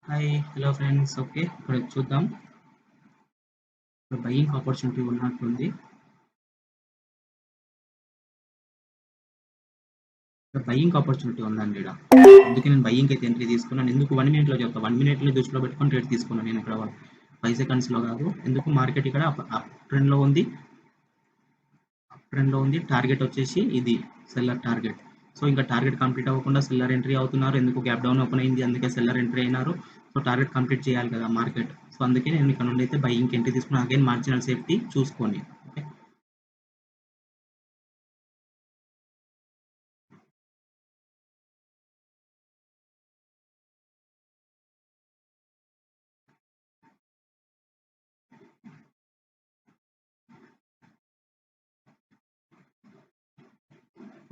Hi hello friends. Okay, ఇప్పుడు చూద్దాం. ఇప్పుడు బయింగ్ ఆపర్చునిటీ ఉన్నట్టుంది. ఇక్కడ బయింగ్ ఆపర్చునిటీ ఉందండి ఇక్కడ. అందుకే నేను బయింగ్ అయితే ఎంట్రీ తీసుకున్నాను. ఎందుకు 1 మినిట్లో చెప్తా. 1 మినిట్లో దృష్టిలో పెట్టుకొని ట్రేడ్ తీసుకున్నాను నేను ఇక్కడ. 5 సెకండ్స్లో కాదు. ఎందుకు మార్కెట్ ఇక్కడ అప్ ట్రెండ్లో ఉంది. టార్గెట్ వచ్చేసి ఇది సెల్లర్ టార్గెట్. సో ఇంకా టార్గెట్ కంప్లీట్ అవ్వకుండా సెల్లర్ ఎంట్రీ అవుతున్నారు. ఎందుకు గ్యాప్ డౌన్ ఓపెన్ అయింది, అందుకే సెల్లర్ ఎంట్రీ అయినారు. సో టార్గెట్ కంప్లీట్ చేయాలి కదా మార్కెట్. సో అందుకే నేను ఇక్కడ నుండి అయితే బయింగ్ ఎంట్రీ తీసుకున్నాను. అగైన్ మార్జినల్ సేఫ్టీ చూసుకోండి. Okay,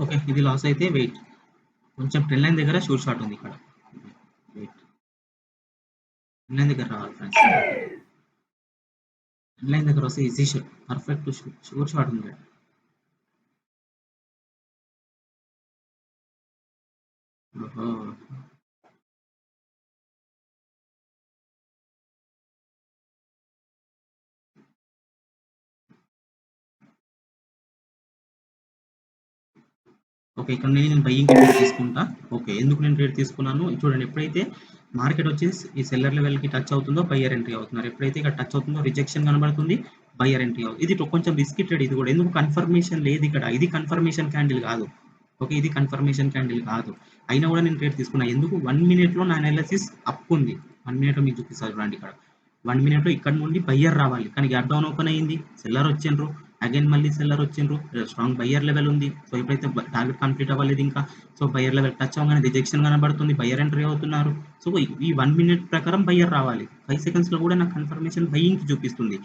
okay. ఇది లాస్ అయితే వెయిట్. కొంచెం ట్రెండ్ లైన్ దగ్గర షూర్ షాట్ ఉంది ఇక్కడ. వెయిట్, ట్రెండ్ లైన్ దగ్గర రావాలి ఫ్రెండ్స్. ట్రెండ్ లైన్ దగ్గర వస్తే easy shot, perfect sure shot ఉంది. ఓహో, ఓకే. ఇక్కడ నేను బయ్యింగ్ ట్రేడ్ తీసుకుంటా. ఓకే, ఎందుకు నేను ట్రేడ్ తీసుకున్నాను చూడండి. ఎప్పుడైతే మార్కెట్ వచ్చేసి ఈ సెల్లర్ లెవెల్ కి టచ్ అవుతుందో బయ్యర్ ఎంట్రీ అవుతున్నారు. ఎప్పుడైతే ఇక్కడ టచ్ అవుతుందో రిజెక్షన్ కనబడుతుంది, బయ్యర్ ఎంట్రీ అవుతుంది. ఇది కొంచెం రిస్కీ ట్రేడ్. ఇది కూడా ఎందుకు కన్ఫర్మేషన్ లేదు ఇక్కడ. ఇది కన్ఫర్మేషన్ క్యాండిల్ కాదు. ఓకే, ఇది కన్ఫర్మేషన్ క్యాండిల్ కాదు. అయినా కూడా నేను ట్రేడ్ తీసుకున్నా. ఎందుకు 1 మినిట్లో నా అనాలిసిస్ అప్ ఉంది. 1 మినిట్లో మీకు చూపిస్తారు చూడండి ఇక్కడ. 1 మినిట్లో ఇక్కడ నుండి బయ్యర్ రావాలి, కానీ గ్యాప్ డౌన్ ఓపెన్ అయ్యింది, సెల్లర్ వచ్చిండ్రు. అగైన్ మళ్ళీ సెల్లర్ వచ్చిండ్రు. స్ట్రాంగ్ బయ్యర్ లెవెల్ ఉంది. సో ఇప్పుడైతే టార్గెట్ కంప్లీట్ అవ్వలేదు ఇంకా. సో బయ్యర్ లెవెల్ టచ్ అవ్వగానే రిజెక్షన్ కనబడుతుంది, బయ్యర్ ఎంట్రీ అవుతున్నారు. సో ఈ 1 మినిట్ ప్రకారం బయ్యర్ రావాలి. 5 సెకండ్స్ లో కూడా నాకు కన్ఫర్మేషన్ బయ్యింగ్ కి చూపిస్తుంది.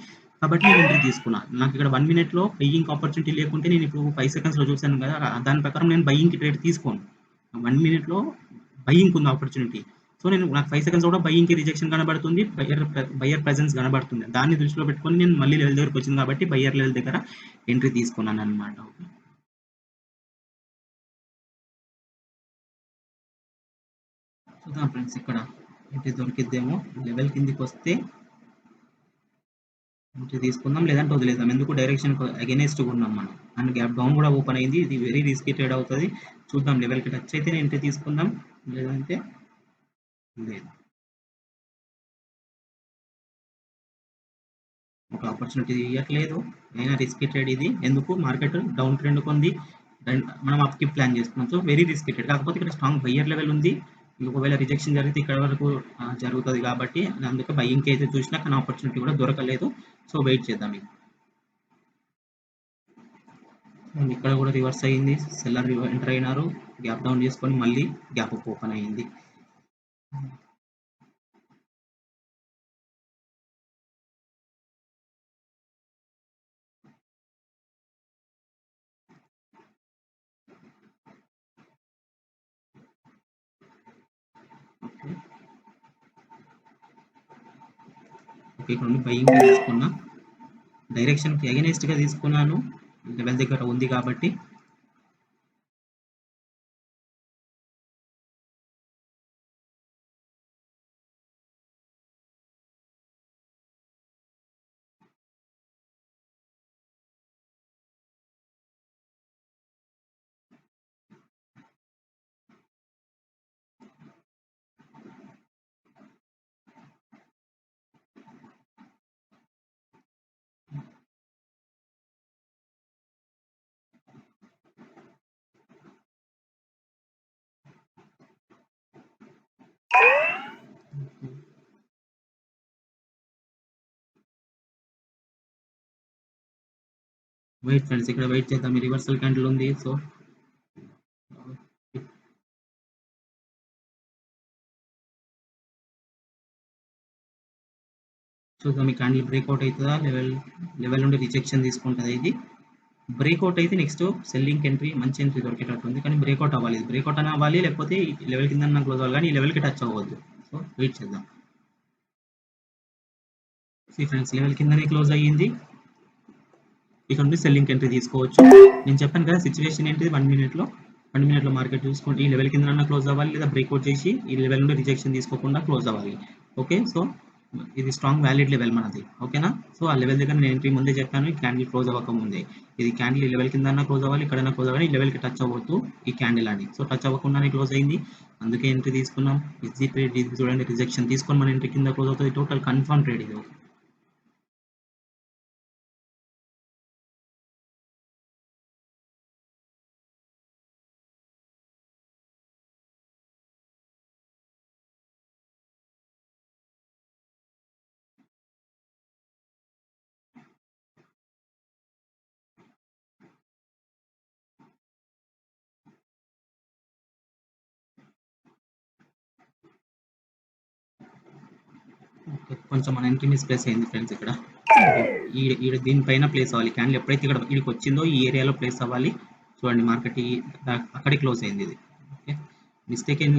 కాబట్టి నేను ఎంట్రీ తీసుకున్నా. నాకు ఇక్కడ 1 మినిట్లో బయ్యింగ్ ఆపర్చునిటీ లేకుంటే నేను ఇప్పుడు 5 సెకండ్స్ లో చూశాను కదా, దాని ప్రకారం నేను బయ్యింగ్ కి ట్రేడ్ తీసుకోను. 1 మినిట్లో బయ్యింగ్ ఉంది ఆపర్చునిటీ. సో నేను నాకు 5 సెకండ్స్ కూడా బయ్యింగ్ కి రిజెక్షన్ కనబడుతుంది, బయ్యర్ ప్రెజెన్స్ కనబడుతుంది. దాన్ని దృష్టిలో పెట్టుకొని నేను మళ్ళీ లెవెల్ దగ్గరకు వచ్చింది కాబట్టి బయ్యర్ లెవెల్ దగ్గర ఎంట్రీ తీసుకున్నాను అనమాట. చూద్దాం ఫ్రెండ్స్, ఇక్కడ ఎంట్రీ దొరికిద్దేమో. లెవెల్ కిందికి వస్తే ఎంట్రీ తీసుకుందాం, లేదంటే వదిలేద్దాం. ఎందుకు డైరెక్షన్ అగెనెస్ట్ ఉన్నాం మనం. అండ్ గ్యాప్ డౌన్ కూడా ఓపెన్ అయింది. ఇది వెరీ రిస్కీ ట్రేడ్ అవుతుంది. చూద్దాం, లెవెల్కి టచ్ అయితే ఎంట్రీ తీసుకుందాం, లేదంటే లేదు. ఒక ఆపర్చునిటీ ఇవ్వట్లేదు. అయినా రిస్కీ ట్రేడ్ ఇది. ఎందుకు మార్కెట్ డౌన్ ట్రెండ్ కొంది, మనం అప్ కి ప్లాన్ చేస్తున్నాం. So very risky trade. కాకపోతే ఇక్కడ స్ట్రాంగ్ బయ్యర్ లెవెల్ ఉంది. ఒకవేళ రిజెక్షన్ జరిగితే ఇక్కడ వరకు జరుగుతుంది కాబట్టి అందుకే బయ్యింగ్ అయితే చూసినా, కానీ ఆపర్చునిటీ కూడా దొరకలేదు. సో వెయిట్ చేద్దాం. ఇక్కడ కూడా రివర్స్ అయ్యింది. సెల్లర్ ఎంటర్ అయినారు, గ్యాప్ డౌన్ చేసుకొని మళ్ళీ గ్యాప్ అప్ ఓపెన్ అయ్యింది. ఓకే, ఇక్కడ నుండి బయ్యింగ్ తీసుకున్నా. డైరెక్షన్ కి అగెనెస్ట్ గా తీసుకున్నాను, లెవెల్ దగ్గర ఉంది కాబట్టి. వెయిట్ ఫ్రెండ్స్, ఇక్కడ వెయిట్ చేద్దాం. ఈ రివర్సల్ క్యాండిల్ ఉంది. సో చూద్దాం, ఈ క్యాండిల్ బ్రేక్అవుట్ అవుతుందా, లెవెల్ నుండి రిజెక్షన్ తీసుకుంటుందా. ఇది బ్రేక్అవుట్ అయితే నెక్స్ట్ సెల్లింగ్ ఎంట్రీ, మంచి ఎంట్రీ దొరికేటట్టుంది. కానీ బ్రేక్అవుట్ అవ్వాలి. ఇది బ్రేక్అవుట్ అని అవ్వాలి, లేకపోతే ఈ లెవెల్ కింద క్లోజ్ అవ్వాలి, కానీ ఈ లెవెల్కి టచ్ అవ్వద్దు. సో వెయిట్ చేద్దాం. ఫ్రెండ్స్, లెవెల్ కిందనే క్లోజ్ అయ్యింది. ఇక్కడ నుండి సెల్లింగ్ ఎంట్రీ తీసుకోవచ్చు. నేను చెప్పాను కదా సిచ్యువేషన్ ఏంటిది 1 మినిట్లో. 1 మినిట్‌లో మార్కెట్ చూసుకోండి. ఈ లెవెల్ కిందనన్నా క్లోజ్ అవ్వాలి లేదా బ్రేక్‌ఔట్ చేసి ఈ లెవెల్ నుండి రిజెక్షన్ తీసుకోకుండా క్లోజ్ అవ్వాలి. ఓకే. సో, ఇది స్ట్రాంగ్ వాలిడ్ లెవెల్ మనది. ఓకేనా? సో, ఆ లెవెల్ దగ్గర నేను ఎంట్రీ ముందే చెప్పాను. ఈ క్యాండిల్ క్లోజ్ అవ్వక ముందే. ఇది క్యాండిల్ ఈ లెవెల్ కిందన్నా క్లోజ్ అవ్వాలి. ఇక్కడన్నా క్లోజ్ అవ్వాలి. ఈ లెవెల్‌కి టచ్ అవ్వద్దు ఈ క్యాండిల్ అని. సో, టచ్ అవ్వకుండానే క్లోజ్ అయింది. అందుకే ఎంట్రీ తీసుకున్నాం. ఈజీ ట్రేడ్ ఇది చూడండి రిజెక్షన్ తీసుకొని మన ఎంట్రీ కింద క్లోజ్ అవుతది. టోటల్ కన్ఫర్మ్ ట్రేడ్ ఇది. ఓకే. కొంచెం మన ఎంట్రీ మిస్‌ప్లేస్ అయింది ఫ్రెండ్స్ ఇక్కడ. ఈడ ఈడ దీనిపైన ప్లేస్ అవ్వాలి. క్యాండిల్ ఎప్పుడైతే ఇక్కడ ఈడికి వచ్చిందో ఈ ఏరియాలో ప్లేస్ అవ్వాలి. చూడండి మార్కెట్ అక్కడే క్లోజ్ అయింది ఇది. ఓకే. మిస్టేక్ ఏం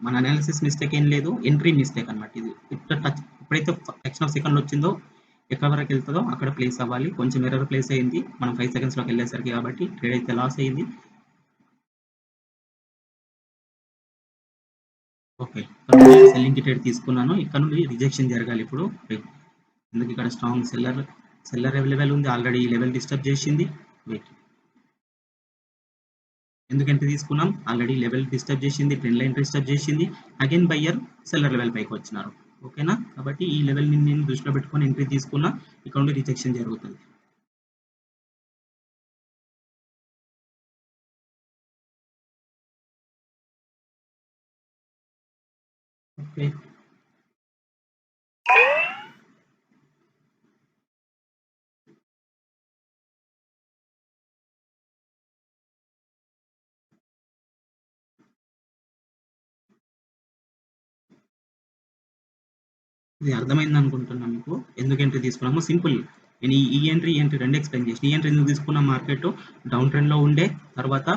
మన అనాలిసిస్ మిస్టేక్ ఏం లేదు. ఎంట్రీ మిస్టేక్ అన్నమాట ఇది. ఇక్కడ టచ్ ఎప్పుడైతే ఫ్రాక్షన్ ఆఫ్ సెకండ్ వచ్చిందో ఎక్కడి వరకు వెళ్తుందో అక్కడ ప్లేస్ అవ్వాలి. కొంచెం ఎర్రర్ ప్లేస్ అయింది. మనం 5 సెకండ్స్‌లోకి వెళ్ళేసరికి కాబట్టి ట్రేడ్ అయితే లాస్ అయింది. ఓకే. సెల్లింగ్‌కి ట్రేడ్ తీసుకున్నాను. ఇక్కడ నుండి రిజెక్షన్ జరగాలి ఇప్పుడు. ఎందుకు ఇక్కడ స్ట్రాంగ్ సెల్లర్ అవైలబుల్ ఉంది. ఆల్రెడీ ఈ లెవెల్ డిస్టర్బ్ చేసింది. వెయిట్. ఎందుకంటే తీసుకున్నాం ఆల్రెడీ లెవెల్ డిస్టర్బ్ చేసింది, ట్రెండ్ లైన్ డిస్టర్బ్ చేసింది. అగైన్ బయ్యర్ సెల్లర్ లెవెల్ పైకి వచ్చినారు. ఓకేనా? కాబట్టి ఈ లెవెల్ ని నేను దృష్టిలో పెట్టుకొని ఎంట్రీ తీసుకున్నా. ఇక్కడ నుండి రిజెక్షన్ జరుగుతుంది. ఓకే. ఇది అర్థమైంది అనుకుంటున్నాను మీకు. ఎందుకు ఎంట్రీ తీసుకున్నామో సింపుల్. నేను ఈ ఎంట్రీ 2 ఎక్స్‌ప్లెయిన్ చేసిన. ఈ ఎంట్రీ ఎందుకు తీసుకున్న మార్కెట్ డౌన్ ట్రెండ్‌లో ఉండే తర్వాత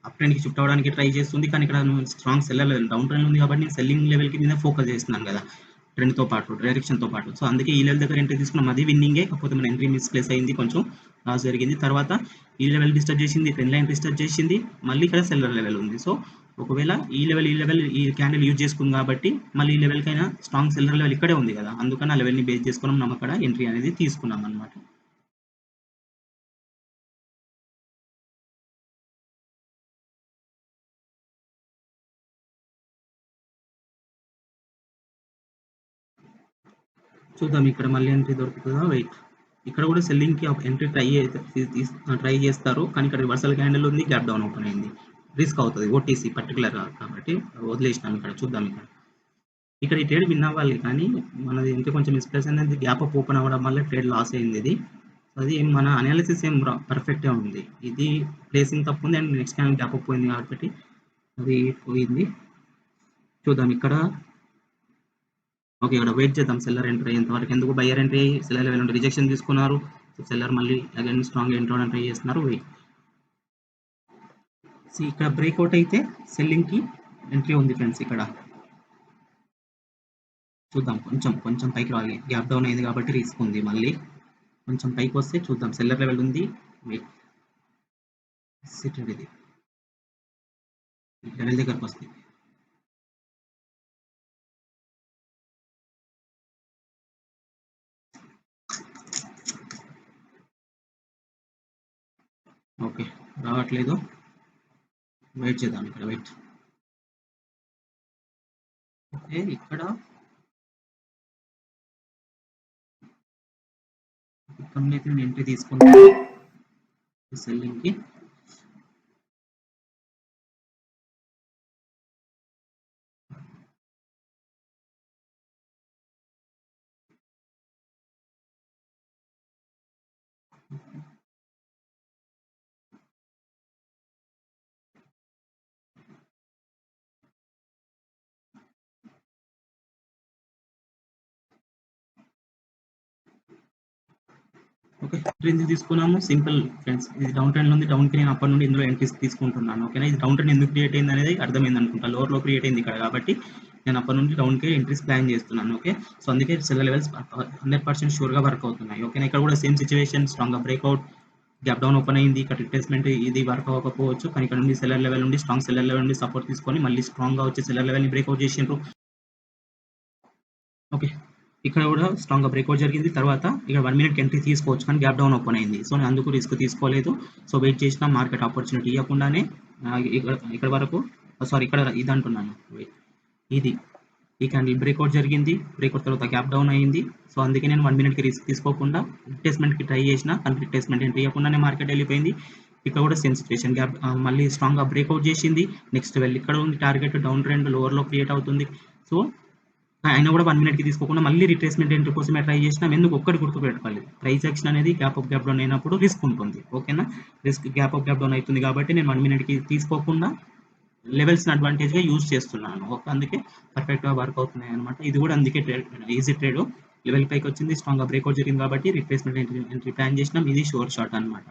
అప్ ట్రెండ్‌కి షిఫ్ట్ అవ్వడానికి ట్రై చేస్తుంది. కానీ ఇక్కడ స్ట్రాంగ్ సెల్లర్ లెవెల్ డౌన్ ట్రెండ్‌లో ఉంది కాబట్టి నేను సెల్లింగ్ లెవెల్‌కి మీద ఫోకస్ చేస్తున్నాను కదా! ట్రెండ్‌తో పాటు, డైరెక్షన్‌తో పాటు. సో, అందుకే ఈ లెవెల్ దగ్గర ఎంట్రీ తీసుకున్నాం. అది విన్నింగే. కాకపోతే మన ఎంట్రీ మిస్‌ప్లేస్ అయింది కొంచెం. లాస్ జరిగింది. తర్వాత ఈ లెవెల్ డిస్టర్బ్ చేసింది. ట్రెండ్ లైన్ డిస్టర్బ్ చేసింది. మళ్ళీ ఇక్కడ సెల్లర్ లెవెల్ ఉంది. సో, ఒకవేళ ఈ క్యాండిల్ యూజ్ చేసుకుంది కాబట్టి మళ్ళీ ఈ లెవెల్‌కైనా స్ట్రాంగ్ సెల్లర్ లెవెల్ ఇక్కడే ఉంది కదా! అందుకని ఆ లెవెల్‌ని బేస్ చేసుకొని మనం అక్కడ ఎంట్రీ అనేది తీసుకున్నాం అన్నమాట. చూద్దాం ఇక్కడ మళ్ళీ ఎంట్రీ దొరుకుతుందా? వెయిట్. ఇక్కడ కూడా సెల్లింగ్‌కి ఎంట్రీ ట్రై చేస్తారు. కానీ ఇక్కడ రివర్సల్ క్యాండిల్ ఉంది. గ్యాప్ డౌన్ ఓపెన్ అయింది. రిస్క్ అవుతది. ఓటీసీ పర్టిక్యులర్‌గా కాబట్టి వదిలేసినాం ఇక్కడ. చూద్దాం ఇక్కడ. ఇక్కడ ఈ ట్రేడ్ విన్ అవ్వాలి కానీ మనది ఎంట్రీ కొంచెం మిస్‌ప్లేస్ అయింది. గ్యాప్ అప్ ఓపెన్ అవ్వడం వల్ల ట్రేడ్ లాస్ అయింది ఇది. అది మన అనాలిసిస్ ఏం పర్ఫెక్టే ఉంది. ఇది ప్లేసింగ్ తప్పు ఉంది and next time gap up పోయింది కాబట్టి అది పోయింది. చూద్దాం ఇక్కడ. ఓకే. ఇక్కడ వెయిట్ చేద్దాం సెల్లర్ ఎంటర్ అయ్యేంత వరకు. ఎందుకు బయ్యర్ ఎంట్రీ అయ్యి సెల్లర్ లెవెల్ నుండి రిజెక్షన్ తీసుకున్నారు. సెల్లర్ మళ్ళీ అగైన్ స్ట్రాంగ్ ఎంటర్ అవ్వడానికి ట్రై చేస్తున్నారు. వెయిట్. ఇక్కడ బ్రేక్అవుట్ అయితే సెల్లింగ్‌కి ఎంట్రీ ఉంది ఫ్రెండ్స్ ఇక్కడ. చూద్దాం కొంచెం పైకి రావాలి. గ్యాప్ డౌన్ అయింది కాబట్టి రిస్క్ ఉంది మళ్ళీ. కొంచెం పైకి వస్తే చూద్దాం. సెల్లర్ లెవెల్ ఉంది. వెయిట్. సిటెడ్ ఇది. లెవెల్ దగ్గరకు వస్తుంది. ఓకే. రావట్లేదు. వెయిట్ చేద్దాం ఇక్కడ. వెయిట్. ఓకే. ఇక్కడ అయితే నేను ఎంట్రీ తీసుకుంటాను సెల్లింగ్‌కి. ఓకే. ఎంట్రీ తీసుకున్నాము. Simple friends. ఇది డౌన్ ట్రెండ్‌లో ఉంది. డౌన్‌కి నేను అప్పటి నుండి ఇందులో ఎంట్రీస్ తీసుకుంటున్నాను. ఓకేనా? ఇది డౌన్ ట్రెండ్ ఎందుకు క్రియేట్ అయింది అనేది అర్థమైంది అనుకుంటా. లోవర్‌లో క్రియేట్ అయింది ఇక్కడ కాబట్టి నేను అప్పటి నుండి డౌన్‌కి ఎంట్రీస్ ప్లాన్ చేస్తున్నాను. ఓకే. సో, అందుకే సెల్లర్ లెవెల్స్ 100% షూర్‌గా వర్క్ అవుతున్నాయి. ఓకేనా? ఇక్కడ కూడా సేమ్ సిట్యుయేషన్ స్ట్రాంగ్‌గా బ్రేక్అవుట్ గ్యాప్ డౌన్ ఓపెన్ అయింది. ఇక్కడ రిట్రేస్‌మెంట్ ఇది వర్క్ అవ్వకపోవచ్చు. కానీ ఇక్కడ నుండి సెల్లర్ లెవెల్ నుండి స్ట్రాంగ్ సెల్లర్ లెవెల్ నుండి సపోర్ట్ తీసుకొని మళ్ళీ స్ట్రాంగ్‌గా వచ్చి సెల్లర్ లెవెల్‌ని బ్రేక్‌ఔట్ చేసిండ్రు. ఓకే. ఇక్కడ కూడా స్ట్రాంగ్‌గా బ్రేక్‌ఔట్ జరిగింది. తర్వాత ఇక్కడ 1 మినిట్‌కి ఎంట్రీ తీసుకోవచ్చు. కానీ గ్యాప్ డౌన్ ఓపెన్ అయింది. సో, నేను అందుకు రిస్క్ తీసుకోలేదు. సో, వెయిట్ చేసిన మార్కెట్ ఆపర్చునిటీ ఇవ్వకుండానే ఇక్కడ వరకు సారీ ఇక్కడ ఇది అంటున్నాను. వెయిట్ ఇది. ఈ క్యాండిల్ బ్రేక్‌ఔట్ జరిగింది. బ్రేక్‌ఔట్ తర్వాత గ్యాప్ డౌన్ అయింది. సో, అందుకే నేను 1 మినిట్‌కి రిస్క్ తీసుకోకుండా రిట్రేస్‌మెంట్‌కి ట్రై చేసిన. కానీ రిట్రేస్‌మెంట్ ఎంట్రీ ఇవ్వకుండానే మార్కెట్ వెళ్ళిపోయింది. ఇక్కడ కూడా సేమ్ సిట్యుయేషన్ మళ్ళీ స్ట్రాంగ్‌గా బ్రేక్‌ఔట్ చేసింది. నెక్స్ట్ ఇక్కడ ఉంది టార్గెట్ డౌన్ ట్రెండ్ లోవర్‌లో క్రియేట్ అవుతుంది. సో, అయినా కూడా 1 మినిట్‌కి తీసుకోకుండా మళ్ళీ రిట్రేస్‌మెంట్ ఎంట్రీ కోసమే ట్రై చేసినాం. ఎందుకు ఒక్కటి గుర్తుపెట్టుకోవాలి. ప్రైస్ యాక్షన్ అనేది గ్యాప్ అప్, గ్యాప్ డౌన్ అయినప్పుడు రిస్క్ ఉంటుంది. ఓకేనా? Risk gap up, gap down అయితుంది కాబట్టి నేను 1 మినిట్‌కి తీసుకోకుండా లెవెల్స్‌ని అడ్వాంటేజ్‌గా యూజ్ చేస్తున్నాను. అందుకే పర్ఫెక్ట్‌గా వర్క్ అవుతున్నాయన్నమాట. ఇది కూడా అందుకే ఈజీ ట్రేడ్. లెవెల్ పైకి వచ్చింది. స్ట్రాంగ్‌గా బ్రేక్‌ఔట్ జరిగింది కాబట్టి రిట్రేస్‌మెంట్ ఎంట్రీ ప్లాన్ చేసినాం. ఇది షూర్ షాట్ అన్నమాట.